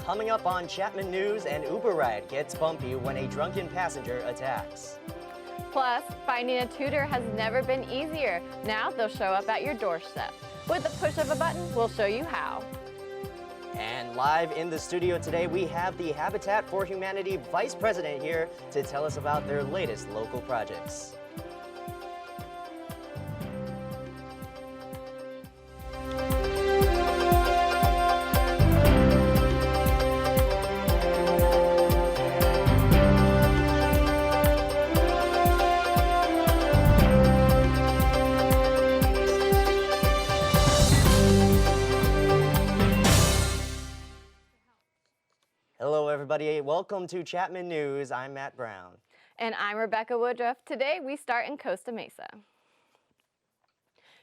Coming up on Chapman News, an Uber ride gets bumpy when a drunken passenger attacks. Plus, finding a tutor has never been easier. Now they'll show up at your doorstep. With the push of a button, we'll show you how. And live in the studio today, we have the Habitat for Humanity Vice President here to tell us about their latest local projects. Hello everybody, welcome to Chapman News. I'm Matt Brown. And I'm Rebecca Woodruff. Today we start in Costa Mesa.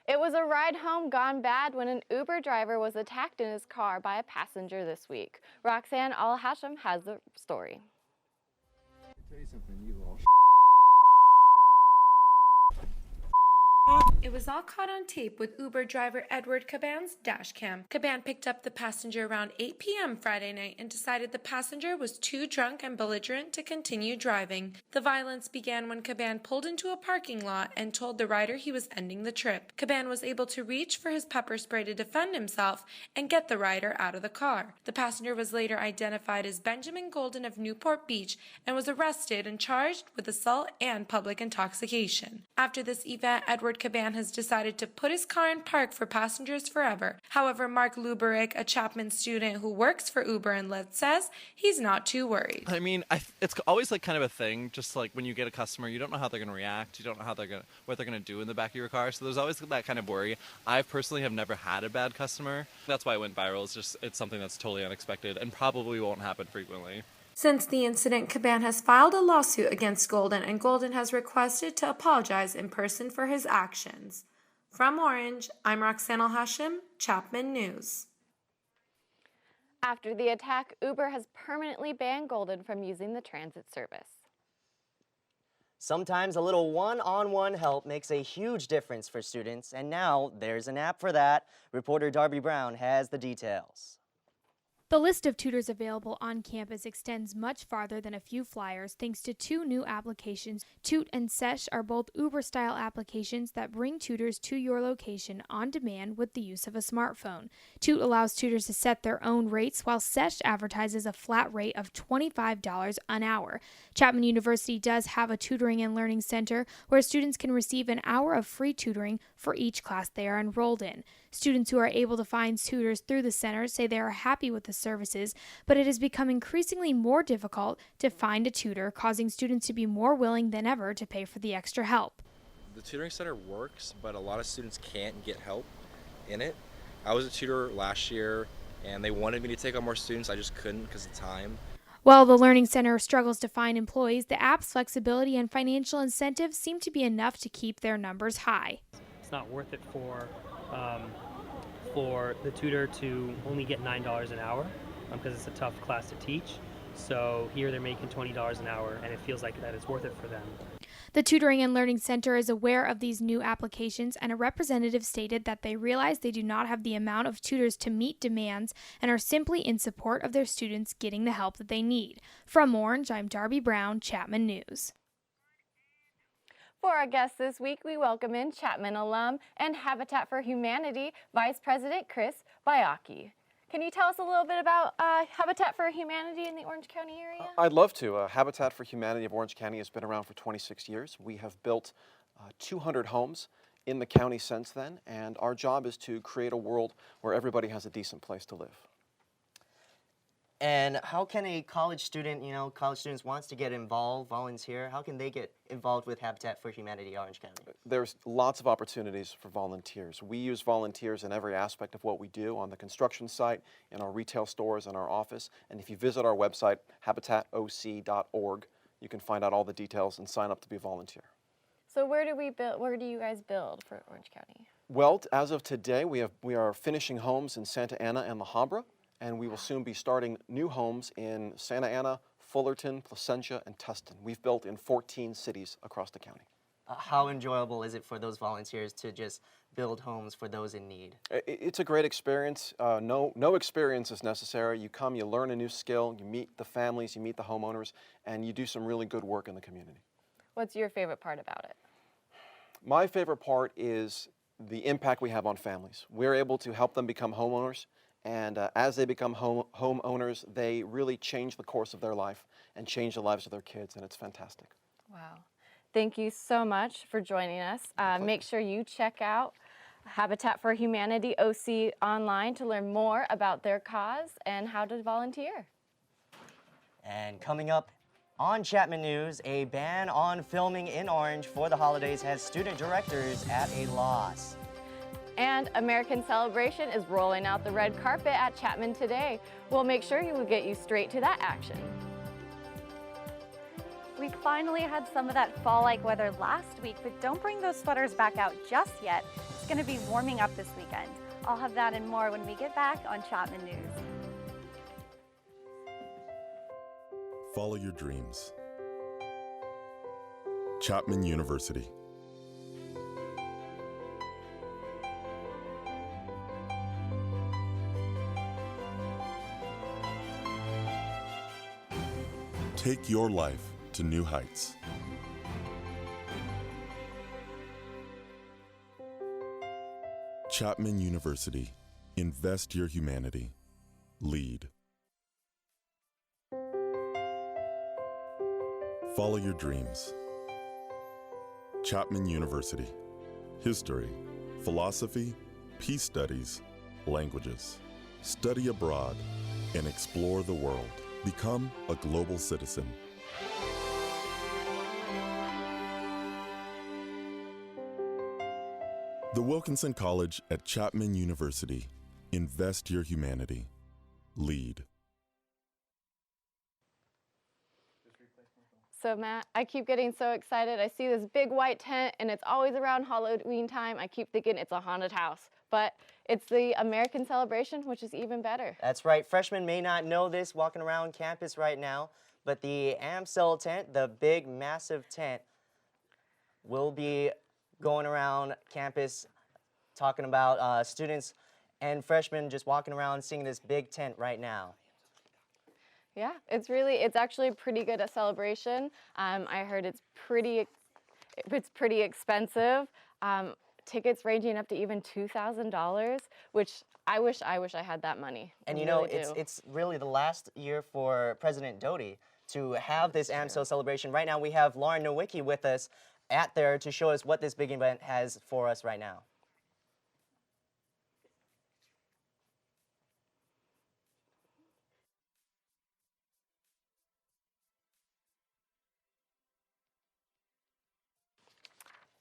It was a ride home gone bad when an Uber driver was attacked in his car by a passenger this week. Roxanne Al-Hashim has the story. I'll tell you something, you all It was all caught on tape with Uber driver Edward Caban's dash cam. Caban picked up the passenger around 8 p.m. Friday night and decided the passenger was too drunk and belligerent to continue driving. The violence began when Caban pulled into a parking lot and told the rider he was ending the trip. Caban was able to reach for his pepper spray to defend himself and get the rider out of the car. The passenger was later identified as Benjamin Golden of Newport Beach and was arrested and charged with assault and public intoxication. After this event, Edward Caban has decided to put his car in park for passengers forever. However, Mark Luberick, a Chapman student who works for Uber and Lyft, says he's not too worried. I mean, it's always like kind of a thing. Just like when you get a customer, you don't know how they're going to react. You don't know what they're going to do in the back of your car. So there's always that kind of worry. I personally have never had a bad customer. That's why it went viral. It's something that's totally unexpected and probably won't happen frequently. Since the incident, Caban has filed a lawsuit against Golden, and Golden has requested to apologize in person for his actions. From Orange, I'm Roxanne Al-Hashim, Chapman News. After the attack, Uber has permanently banned Golden from using the transit service. Sometimes a little one-on-one help makes a huge difference for students, and now there's an app for that. Reporter Darby Brown has the details. The list of tutors available on campus extends much farther than a few flyers thanks to two new applications. Toot and Sesh are both Uber-style applications that bring tutors to your location on demand with the use of a smartphone. Toot allows tutors to set their own rates, while Sesh advertises a flat rate of $25 an hour. Chapman University does have a tutoring and learning center where students can receive an hour of free tutoring for each class they are enrolled in. Students who are able to find tutors through the center say they are happy with the services, but it has become increasingly more difficult to find a tutor, causing students to be more willing than ever to pay for the extra help. The tutoring center works, but a lot of students can't get help in it. I was a tutor last year, and they wanted me to take on more students. I just couldn't because of time. While the Learning Center struggles to find employees, the app's flexibility and financial incentives seem to be enough to keep their numbers high. It's not worth it for the tutor to only get $9 an hour because it's a tough class to teach. So here they're making $20 an hour, and it feels like that it's worth it for them. The Tutoring and Learning Center is aware of these new applications, and a representative stated that they realize they do not have the amount of tutors to meet demands and are simply in support of their students getting the help that they need. From Orange, I'm Darby Brown, Chapman News. For our guests this week, we welcome in Chapman alum and Habitat for Humanity Vice President Chris Bayaki. Can you tell us a little bit about Habitat for Humanity in the Orange County area? I'd love to. Habitat for Humanity of Orange County has been around for 26 years. We have built 200 homes in the county since then, and our job is to create a world where everybody has a decent place to live. And how can a college student, college students wants to get involved, volunteer, how can they get involved with Habitat for Humanity Orange County? There's lots of opportunities for volunteers. We use volunteers in every aspect of what we do on the construction site, in our retail stores, in our office. And if you visit our website, habitatoc.org, you can find out all the details and sign up to be a volunteer. So where do you guys build for Orange County? Well, as of today, we are finishing homes in Santa Ana and La Habra, and we will soon be starting new homes in Santa Ana, Fullerton, Placentia, and Tustin. We've built in 14 cities across the county. How enjoyable is it for those volunteers to just build homes for those in need? It's a great experience. No experience is necessary. You come, you learn a new skill, you meet the families, you meet the homeowners, and you do some really good work in the community. What's your favorite part about it? My favorite part is the impact we have on families. We're able to help them become homeowners, and as they become homeowners, they really change the course of their life and change the lives of their kids, and it's fantastic. Wow. Thank you so much for joining us. Make sure you check out Habitat for Humanity OC online to learn more about their cause and how to volunteer. And coming up on Chapman News, a ban on filming in orange for the holidays has student directors at a loss. And American Celebration is rolling out the red carpet at Chapman today. We'll make sure we will get you straight to that action. We finally had some of that fall-like weather last week, but don't bring those sweaters back out just yet. It's going to be warming up this weekend. I'll have that and more when we get back on Chapman News. Follow your dreams. Chapman University. Take your life to new heights. Chapman University. Invest your humanity. Lead. Follow your dreams. Chapman University. History, philosophy, peace studies, languages. Study abroad and explore the world. Become a global citizen. The Wilkinson College at Chapman University. Invest your humanity. Lead. So Matt, I keep getting so excited. I see this big white tent and it's always around Halloween time. I keep thinking it's a haunted house, but it's the American Celebration, which is even better. That's right. Freshmen may not know this walking around campus right now, but the AmCell tent, the big, massive tent, will be going around campus talking about students and freshmen just walking around seeing this big tent right now. Yeah, it's actually a pretty good celebration. I heard it's pretty expensive. Tickets ranging up to even $2,000, which I wish I had that money. And I you know, really do. it's really the last year for President Doty to have this AmCell celebration. Right now we have Lauren Nowicki with us at there to show us what this big event has for us right now.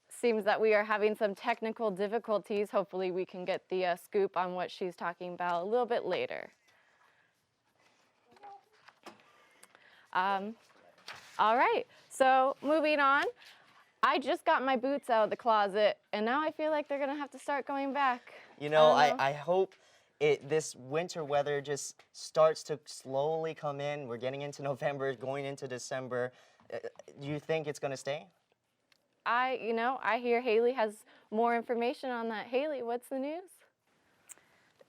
Seems that we are having some technical difficulties. Hopefully we can get the scoop on what she's talking about a little bit later. All right, so moving on. I just got my boots out of the closet, and now I feel like they're gonna have to start going back. You know, I hope this winter weather just starts to slowly come in. We're getting into November, going into December. Do you think it's gonna stay? I hear Haley has more information on that. Haley, what's the news?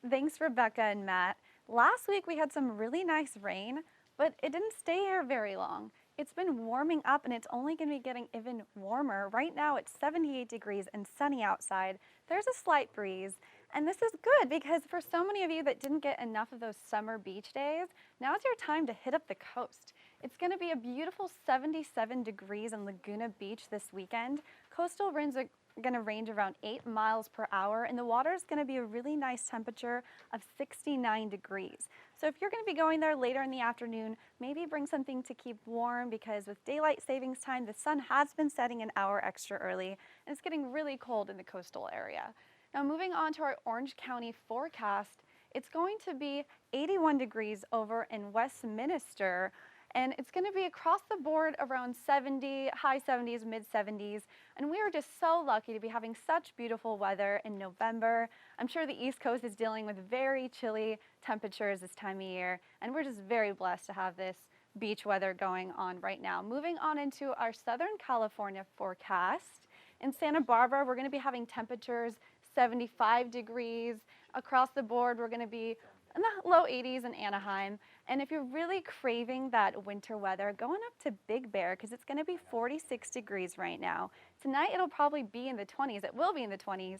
Thanks, Rebecca and Matt. Last week we had some really nice rain, but it didn't stay here very long. It's been warming up and it's only going to be getting even warmer. Right now it's 78 degrees and sunny outside. There's a slight breeze. And this is good because for so many of you that didn't get enough of those summer beach days, now's your time to hit up the coast. It's going to be a beautiful 77 degrees in Laguna Beach this weekend. Coastal winds are going to range around 8 miles per hour, and the water is going to be a really nice temperature of 69 degrees. So if you're going to be going there later in the afternoon, maybe bring something to keep warm because with daylight savings time, the sun has been setting an hour extra early, and it's getting really cold in the coastal area. Now moving on to our Orange County forecast, it's going to be 81 degrees over in Westminster, and it's going to be across the board around 70, high 70s, mid 70s, and we are just so lucky to be having such beautiful weather in November. I'm sure the East Coast is dealing with very chilly temperatures this time of year, and we're just very blessed to have this beach weather going on right now. Moving on into our Southern California forecast, In Santa Barbara, we're going to be having temperatures 75 degrees. Across the board, we're going to be in the low 80s in Anaheim. And if you're really craving that winter weather, going up to Big Bear, because it's going to be 46 degrees right now. Tonight, it'll probably be in the 20s. It will be in the 20s.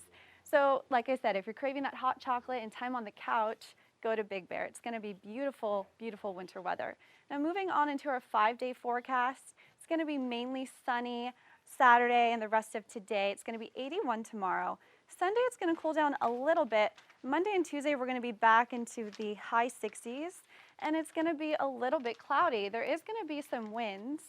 So like I said, if you're craving that hot chocolate and time on the couch, go to Big Bear. It's going to be beautiful, beautiful winter weather. Now moving on into our 5-day forecast, it's going to be mainly sunny Saturday and the rest of today. It's going to be 81 tomorrow. Sunday, it's going to cool down a little bit. Monday and Tuesday, we're going to be back into the high 60s, and it's going to be a little bit cloudy. There is going to be some winds.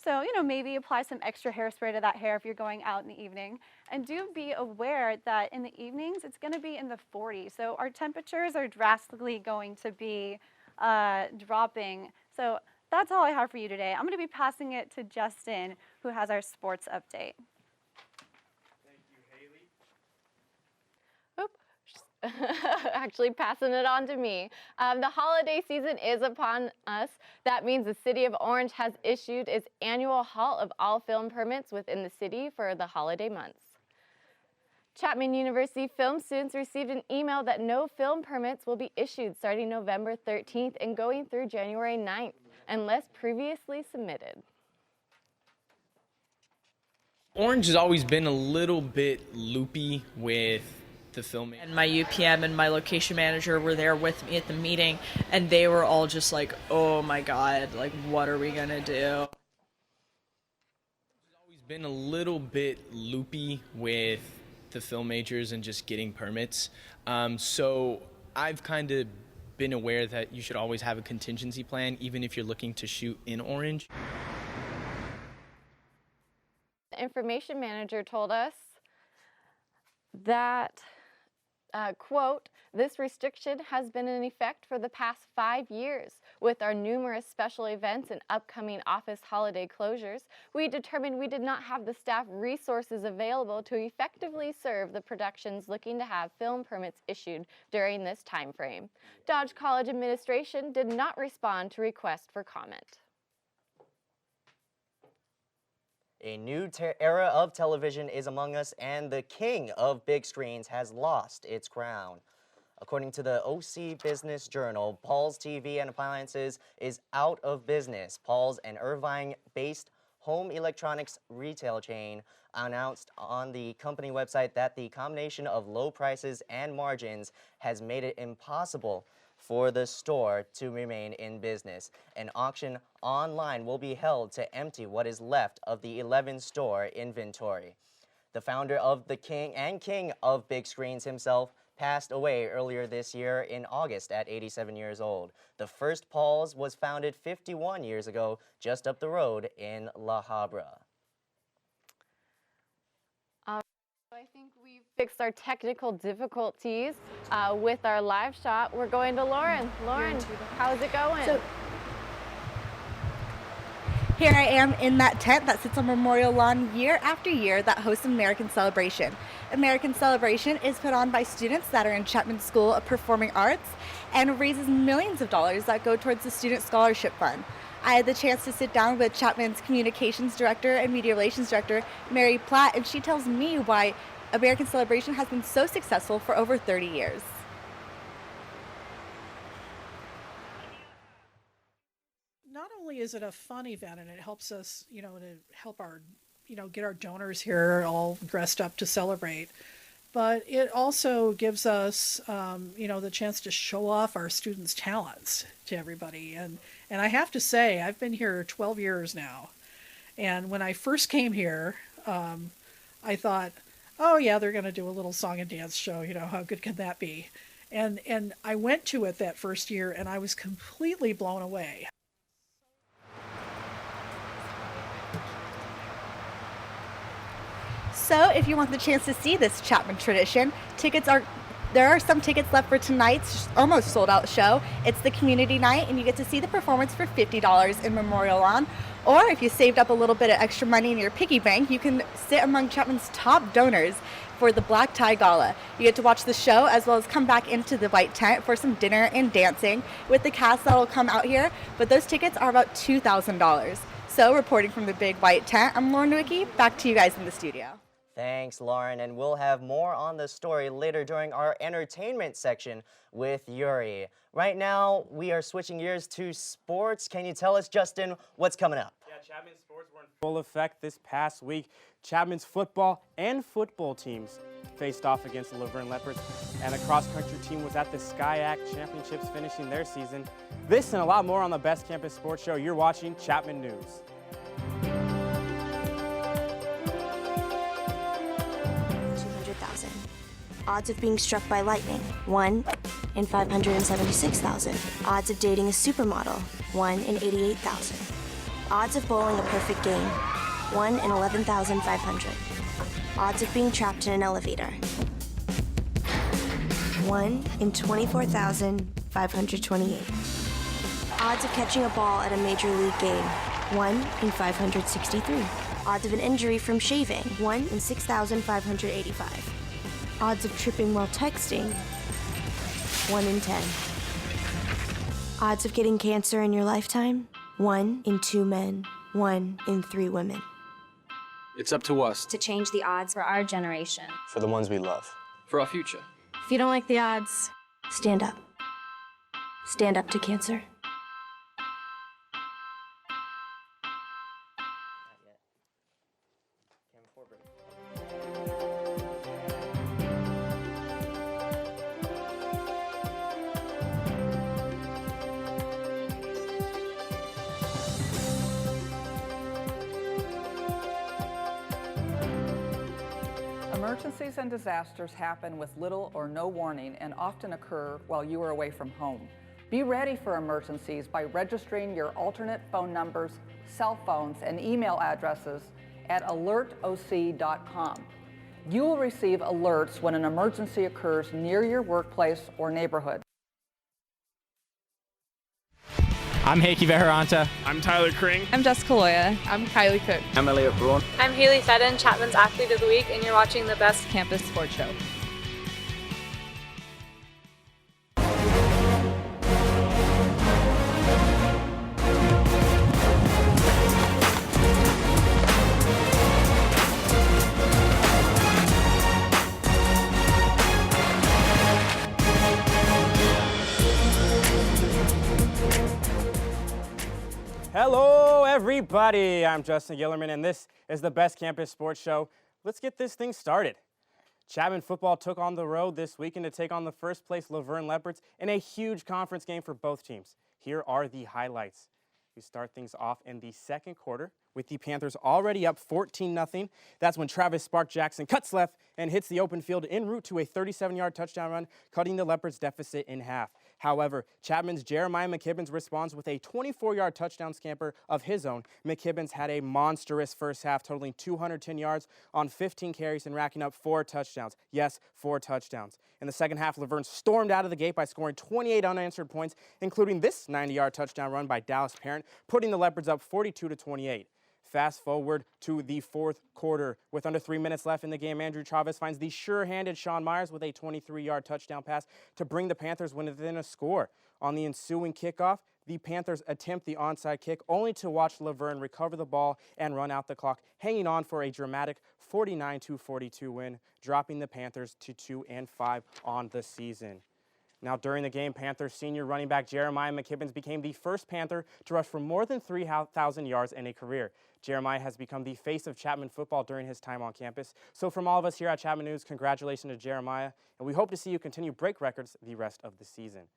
So, maybe apply some extra hairspray to that hair if you're going out in the evening. And do be aware that in the evenings, it's going to be in the 40s. So our temperatures are drastically going to be dropping. So that's all I have for you today. I'm going to be passing it to Justin, who has our sports update. Actually passing it on to me. The holiday season is upon us. That means the City of Orange has issued its annual halt of all film permits within the city for the holiday months. Chapman University film students received an email that no film permits will be issued starting November 13th and going through January 9th, unless previously submitted. Orange has always been a little bit loopy with the filming. And my UPM and my location manager were there with me at the meeting, and they were all just like, oh my God, like, what are we gonna do? It's always been a little bit loopy with the film majors and just getting permits. So I've kind of been aware that you should always have a contingency plan, even if you're looking to shoot in Orange. The information manager told us that quote, this restriction has been in effect for the past 5 years. With our numerous special events and upcoming office holiday closures, we determined we did not have the staff resources available to effectively serve the productions looking to have film permits issued during this time frame. Dodge College administration did not respond to requests for comment. A new era of television is among us, and the king of big screens has lost its crown. According to the OC Business Journal, Paul's TV and Appliances is out of business. Paul's, an Irvine-based home electronics retail chain, announced on the company website that the combination of low prices and margins has made it impossible for the store to remain in business. An auction online will be held to empty what is left of the 11-store inventory. The founder of the king of big screens himself passed away earlier this year in August at 87 years old. The first Paul's was founded 51 years ago just up the road in La Habra. I think we've fixed our technical difficulties with our live shot. We're going to Lauren. Lauren, how's it going? So, here I am in that tent that sits on Memorial Lawn year after year that hosts American Celebration. American Celebration is put on by students that are in Chapman School of Performing Arts and raises millions of dollars that go towards the Student Scholarship Fund. I had the chance to sit down with Chapman's Communications Director and Media Relations Director, Mary Platt, and she tells me why American Celebration has been so successful for over 30 years. Not only is it a fun event and it helps us, to help our, get our donors here all dressed up to celebrate, but it also gives us, the chance to show off our students' talents to everybody. And I have to say, I've been here 12 years now. And when I first came here, I thought, oh yeah, they're going to do a little song and dance show. How good can that be? And I went to it that first year and I was completely blown away. So if you want the chance to see this Chapman tradition, there are some tickets left for tonight's almost sold out show. It's the community night and you get to see the performance for $50 in Memorial Lawn. Or if you saved up a little bit of extra money in your piggy bank, you can sit among Chapman's top donors for the Black Tie Gala. You get to watch the show as well as come back into the white tent for some dinner and dancing with the cast that will come out here. But those tickets are about $2,000. So reporting from the big white tent, I'm Lauren Nowicki. Back to you guys in the studio. Thanks, Lauren, and we'll have more on the story later during our entertainment section with Yuri. Right now, we are switching gears to sports. Can you tell us, Justin, what's coming up? Yeah, Chapman sports were in full effect this past week. Chapman's football and football teams faced off against the Laverne Leopards, and the cross-country team was at the SCIAC Championships finishing their season. This and a lot more on the Best Campus Sports Show. You're watching Chapman News. 200,000. Odds of being struck by lightning, 1 in 576,000. Odds of dating a supermodel, 1 in 88,000. Odds of bowling a perfect game, 1 in 11,500. Odds of being trapped in an elevator, 1 in 24,528. Odds of catching a ball at a major league game, 1 in 563. Odds of an injury from shaving, 1 in 6,585. Odds of tripping while texting, 1 in 10. Odds of getting cancer in your lifetime, 1 in 2 men, 1 in 3 women. It's up to us. To change the odds for our generation. For the ones we love. For our future. If you don't like the odds, Stand up. Stand up to cancer. Emergencies and disasters happen with little or no warning and often occur while you are away from home. Be ready for emergencies by registering your alternate phone numbers, cell phones, and email addresses at alertoc.com. You will receive alerts when an emergency occurs near your workplace or neighborhood. I'm Heikki Veharanta. I'm Tyler Kring. I'm Jessica Loya. I'm Kylie Cook. I'm Elliot Braun. I'm Haley Fedden, Chapman's Athlete of the Week, and you're watching the Best Campus Sports Show. Hello, everybody. I'm Justin Gillerman, and this is the Best Campus Sports Show. Let's get this thing started. Chapman football took on the road this weekend to take on the first-place Laverne Leopards in a huge conference game for both teams. Here are the highlights. We start things off in the second quarter with the Panthers already up 14-0. That's when Travis Spark Jackson cuts left and hits the open field en route to a 37-yard touchdown run, cutting the Leopards' deficit in half. However, Chapman's Jeremiah McKibbins responds with a 24-yard touchdown scamper of his own. McKibbins had a monstrous first half, totaling 210 yards on 15 carries and racking up 4 touchdowns. Yes, 4 touchdowns. In the second half, Laverne stormed out of the gate by scoring 28 unanswered points, including this 90-yard touchdown run by Dallas Parent, putting the Leopards up 42-28. Fast forward to the fourth quarter. With under 3 minutes left in the game, Andrew Chavez finds the sure-handed Sean Myers with a 23-yard touchdown pass to bring the Panthers within a score. On the ensuing kickoff, the Panthers attempt the onside kick, only to watch Laverne recover the ball and run out the clock, hanging on for a dramatic 49-42 win, dropping the Panthers to 2-5 on the season. Now, during the game, Panthers senior running back Jeremiah McKibbins became the first Panther to rush for more than 3,000 yards in a career. Jeremiah has become the face of Chapman football during his time on campus. So from all of us here at Chapman News, congratulations to Jeremiah, and we hope to see you continue break records the rest of the season.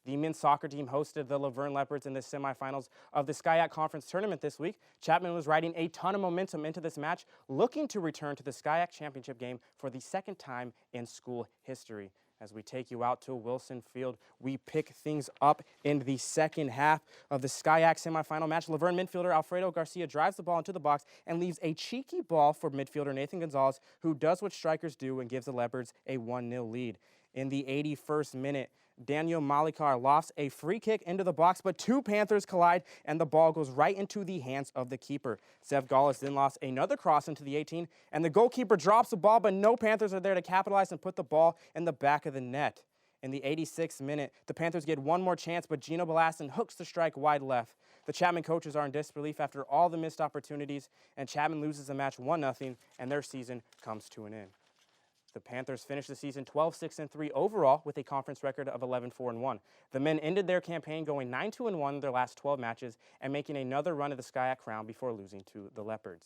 The men's soccer team hosted the Laverne Leopards in the semifinals of the SCIAC Conference Tournament this week. Chapman was riding a ton of momentum into this match, looking to return to the SCIAC Championship game for the second time in school history. As we take you out to Wilson Field, we pick things up in the second half of the SCIAC semifinal match. Laverne midfielder Alfredo Garcia drives the ball into the box and leaves a cheeky ball for midfielder Nathan Gonzalez, who does what strikers do and gives the Leopards a 1-0 lead. In the 81st minute, Daniel Malikar lofts a free kick into the box, but 2 Panthers collide and the ball goes right into the hands of the keeper. Zev Gaulis then lofts another cross into the 18, and the goalkeeper drops the ball, but no Panthers are there to capitalize and put the ball in the back of the net. In the 86th minute, the Panthers get one more chance, but Gino Belassin hooks the strike wide left. The Chapman coaches are in disbelief after all the missed opportunities, and Chapman loses the match 1-0, and their season comes to an end. The Panthers finished the season 12-6-3 overall with a conference record of 11-4-1. The men ended their campaign going 9-2-1 in their last 12 matches and making another run at the SCIAC crown before losing to the Leopards.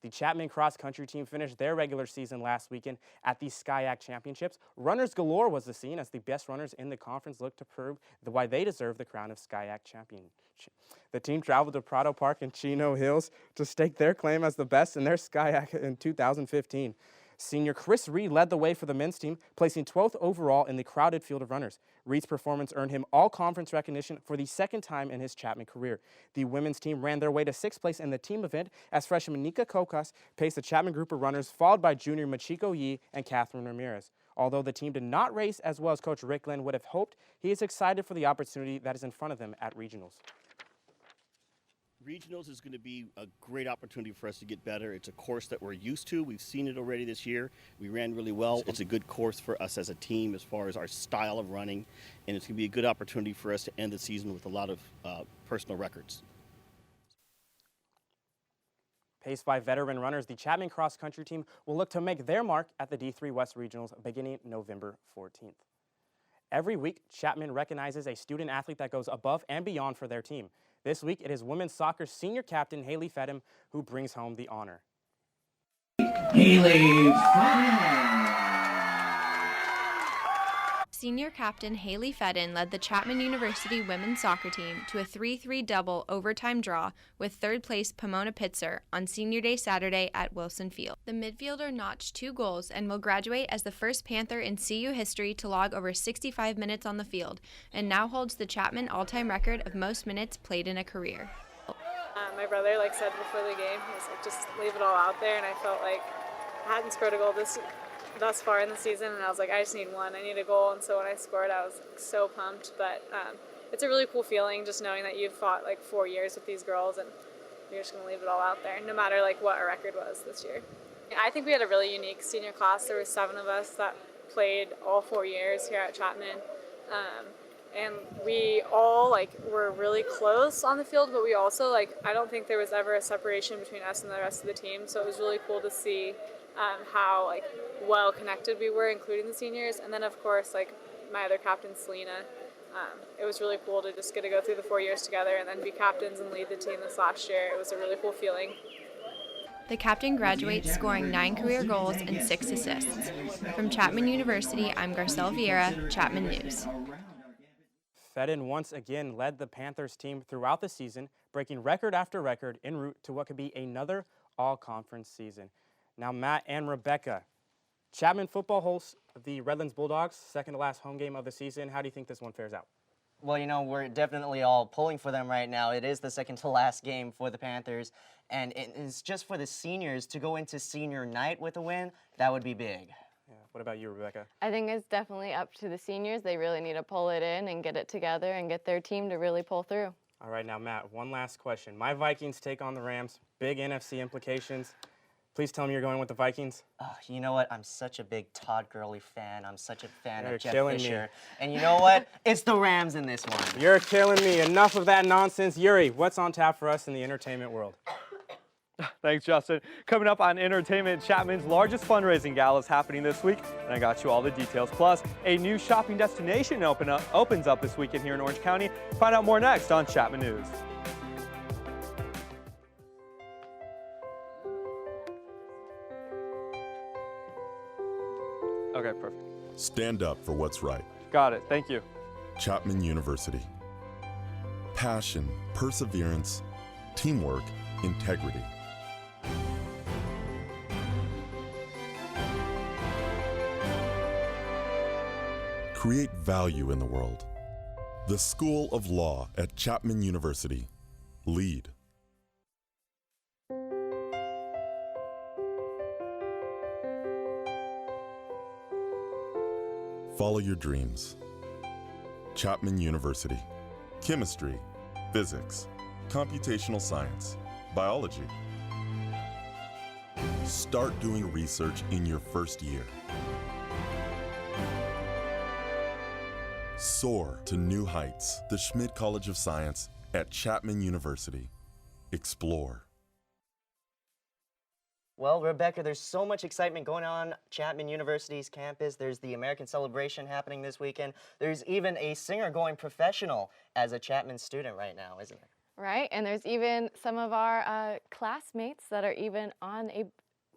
The Chapman cross-country team finished their regular season last weekend at the SCIAC Championships. Runners galore was the scene as the best runners in the conference looked to prove why they deserve the crown of SCIAC champion. The team traveled to Prado Park and Chino Hills to stake their claim as the best in their SCIAC in 2015. Senior Chris Reed led the way for the men's team, placing 12th overall in the crowded field of runners. Reed's performance earned him all-conference recognition for the second time in his Chapman career. The women's team ran their way to 6th place in the team event as freshman Nika Kokas paced the Chapman group of runners, followed by junior Machiko Yi and Catherine Ramirez. Although the team did not race as well as Coach Rick Glenn would have hoped, he is excited for the opportunity that is in front of them at regionals. Regionals is going to be a great opportunity for us to get better. It's a course that we're used to. We've seen it already this year. We ran really well. It's a good course for us as a team as far as our style of running, and it's going to be a good opportunity for us to end the season with a lot of personal records. Paced by veteran runners, the Chapman cross-country team will look to make their mark at the D3 West Regionals beginning November 14th. Every week, Chapman recognizes a student athlete that goes above and beyond for their team. This week, it is women's soccer senior captain Haley Fedham who brings home the honor. Haley. Senior captain Haley Fedden led the Chapman University women's soccer team to a 3-3 double overtime draw with third-place Pomona Pitzer on Senior Day Saturday at Wilson Field. The midfielder notched 2 goals and will graduate as the first Panther in CU history to log over 65 minutes on the field, and now holds the Chapman all-time record of most minutes played in a career. My brother said before the game, he was like, just leave it all out there, and I felt like I hadn't scored a goal thus far in the season, and I was like, I just need one. I need a goal, and so when I scored, I was so pumped. But it's a really cool feeling just knowing that you've fought 4 years with these girls, and you're just going to leave it all out there, no matter what our record was this year. I think we had a really unique senior class. There were 7 of us that played all 4 years here at Chapman, and we all were really close on the field, but we also I don't think there was ever a separation between us and the rest of the team. So it was really cool to see how well connected we were, including the seniors. And then of course my other captain Selena, it was really cool to just get to go through the 4 years together and then be captains and lead the team this last year. It was a really cool feeling. The captain graduates scoring 9 career goals and 6 assists. From Chapman University, I'm Garcelle Vieira, Chapman News. Fedden once again led the Panthers team throughout the season, breaking record after record en route to what could be another all-conference season. Now, Matt and Rebecca, Chapman football hosts the Redlands Bulldogs, second to last home game of the season. How do you think this one fares out? Well, we're definitely all pulling for them right now. It is the second to last game for the Panthers, and it's just for the seniors to go into senior night with a win. That would be big. Yeah. What about you, Rebecca? I think it's definitely up to the seniors. They really need to pull it in and get it together and get their team to really pull through. All right, now, Matt, one last question. My Vikings take on the Rams. Big NFC implications. Please tell me you're going with the Vikings. You know what? I'm such a big Todd Gurley fan. I'm such a fan You're of Jeff killing Fisher. me. And you know what? It's the Rams in this one. You're killing me. Enough of that nonsense. Yuri, what's on tap for us in the entertainment world? Thanks, Justin. Coming up on Entertainment, Chapman's largest fundraising gala is happening this week, and I got you all the details. Plus, a new shopping destination opens up this weekend here in Orange County. Find out more next on Chapman News. Okay, perfect. Stand up for what's right. Got it. Thank you. Chapman University. Passion, perseverance, teamwork, integrity. Create value in the world. The School of Law at Chapman University. Lead. Follow your dreams. Chapman University. Chemistry, physics, computational science, biology. Start doing research in your first year. Soar to new heights. The Schmidt College of Science at Chapman University. Explore. Well, Rebecca, there's so much excitement going on Chapman University's campus. There's the American Celebration happening this weekend. There's even a singer going professional as a Chapman student right now, isn't there? Right, and there's even some of our classmates that are even on a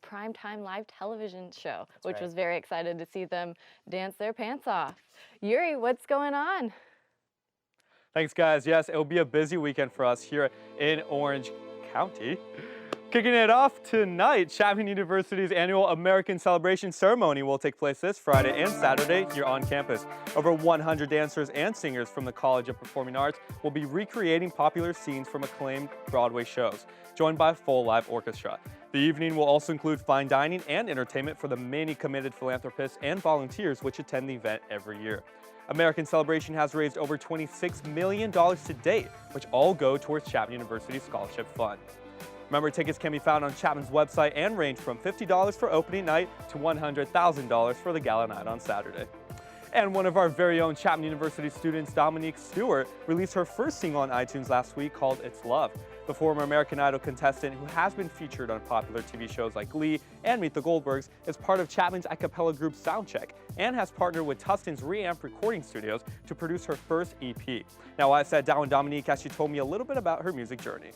primetime live television show, which was very excited to see them dance their pants off. Yuri, what's going on? Thanks, guys. Yes, it'll be a busy weekend for us here in Orange County. Kicking it off tonight, Chapman University's annual American Celebration ceremony will take place this Friday and Saturday here on campus. Over 100 dancers and singers from the College of Performing Arts will be recreating popular scenes from acclaimed Broadway shows, joined by a full live orchestra. The evening will also include fine dining and entertainment for the many committed philanthropists and volunteers which attend the event every year. American Celebration has raised over $26 million to date, which all go towards Chapman University's Scholarship Fund. Remember, tickets can be found on Chapman's website and range from $50 for opening night to $100,000 for the gala night on Saturday. And one of our very own Chapman University students, Dominique Stewart, released her first single on iTunes last week called It's Love. The former American Idol contestant, who has been featured on popular TV shows like Glee and Meet the Goldbergs, is part of Chapman's a cappella group Soundcheck and has partnered with Tustin's Reamp Recording Studios to produce her first EP. Now, I sat down with Dominique as she told me a little bit about her music journey.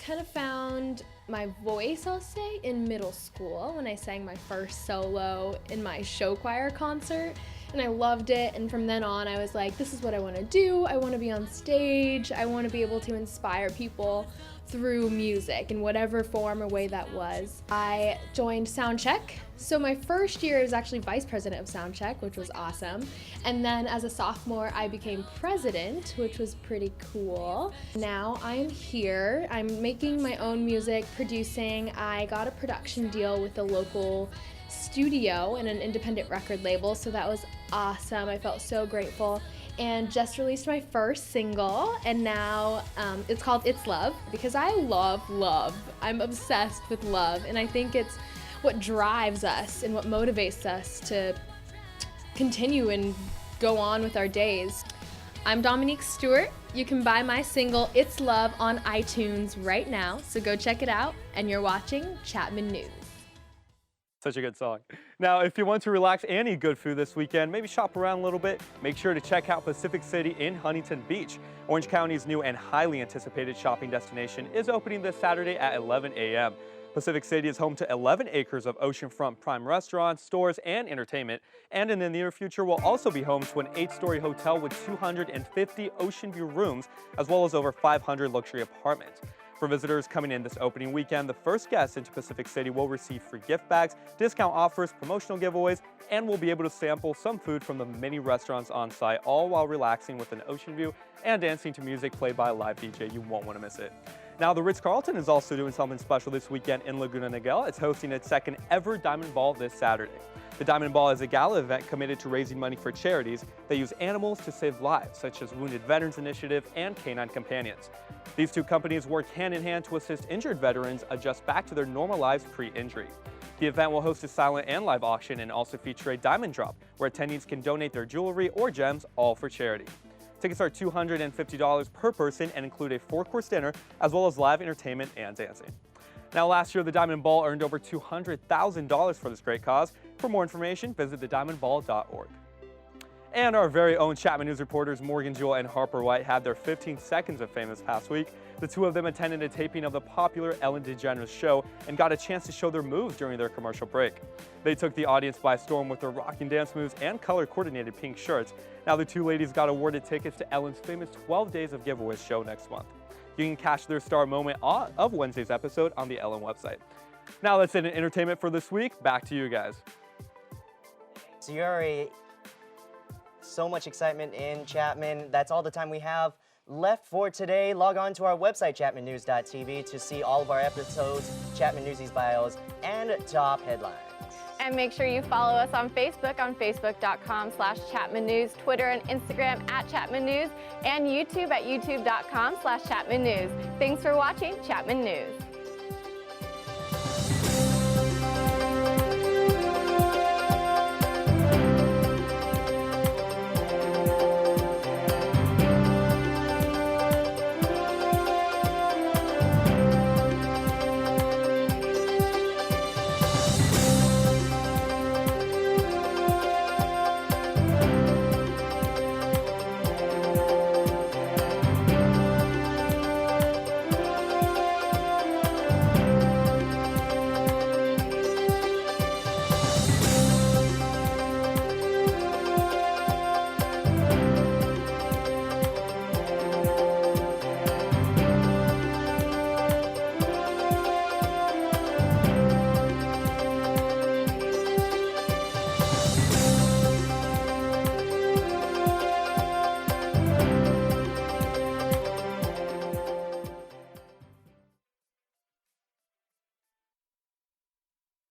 Kind of found my voice, I'll say, in middle school when I sang my first solo in my show choir concert, and I loved it. And from then on, I was like, this is what I want to do. I want to be on stage. I want to be able to inspire people through music in whatever form or way that was. I joined Soundcheck. So my first year I was actually vice president of Soundcheck, which was awesome. And then as a sophomore, I became president, which was pretty cool. Now I'm here. I'm making my own music, producing. I got a production deal with a local studio and an independent record label, so that was awesome. I felt so grateful. And just released my first single, and now it's called It's Love, because I love love. I'm obsessed with love, and I think it's what drives us and what motivates us to continue and go on with our days. I'm Dominique Stewart. You can buy my single It's Love on iTunes right now, so go check it out. And you're watching Chapman News. Such a good song. Now, if you want to relax and eat good food this weekend, maybe shop around a little bit, make sure to check out Pacific City in Huntington Beach. Orange County's new and highly anticipated shopping destination is opening this Saturday at 11 a.m. Pacific City is home to 11 acres of oceanfront prime restaurants, stores, and entertainment, and in the near future will also be home to an 8-story hotel with 250 ocean view rooms, as well as over 500 luxury apartments. For visitors coming in this opening weekend, the first guests into Pacific City will receive free gift bags, discount offers, promotional giveaways, and will be able to sample some food from the many restaurants on site, all while relaxing with an ocean view and dancing to music played by a live DJ. You won't want to miss it. Now, the Ritz-Carlton is also doing something special this weekend in Laguna Niguel. It's hosting its second ever Diamond Ball this Saturday. The Diamond Ball is a gala event committed to raising money for charities that use animals to save lives, such as Wounded Veterans Initiative and Canine Companions. These two companies work hand in hand to assist injured veterans adjust back to their normal lives pre-injury. The event will host a silent and live auction and also feature a diamond drop, where attendees can donate their jewelry or gems, all for charity. Tickets are $250 per person and include a 4-course dinner, as well as live entertainment and dancing. Now, last year, the Diamond Ball earned over $200,000 for this great cause. For more information, visit thediamondball.org. And our very own Chapman News reporters Morgan Jewell and Harper White had their 15 seconds of fame this past week. The two of them attended a taping of the popular Ellen DeGeneres show and got a chance to show their moves during their commercial break. They took the audience by storm with their rocking dance moves and color-coordinated pink shirts. Now, the two ladies got awarded tickets to Ellen's famous 12 Days of Giveaways show next month. You can catch their star moment of Wednesday's episode on the Ellen website. Now, that's it in entertainment for this week. Back to you guys. So much excitement in Chapman. That's all the time we have left for today. Log on to our website, chapmannews.tv, to see all of our episodes, Chapman Newsies bios, and top headlines. And make sure you follow us on Facebook, on facebook.com/Chapman News, Twitter and Instagram @Chapman News, and YouTube at youtube.com/Chapman News. Thanks for watching Chapman News. Bye.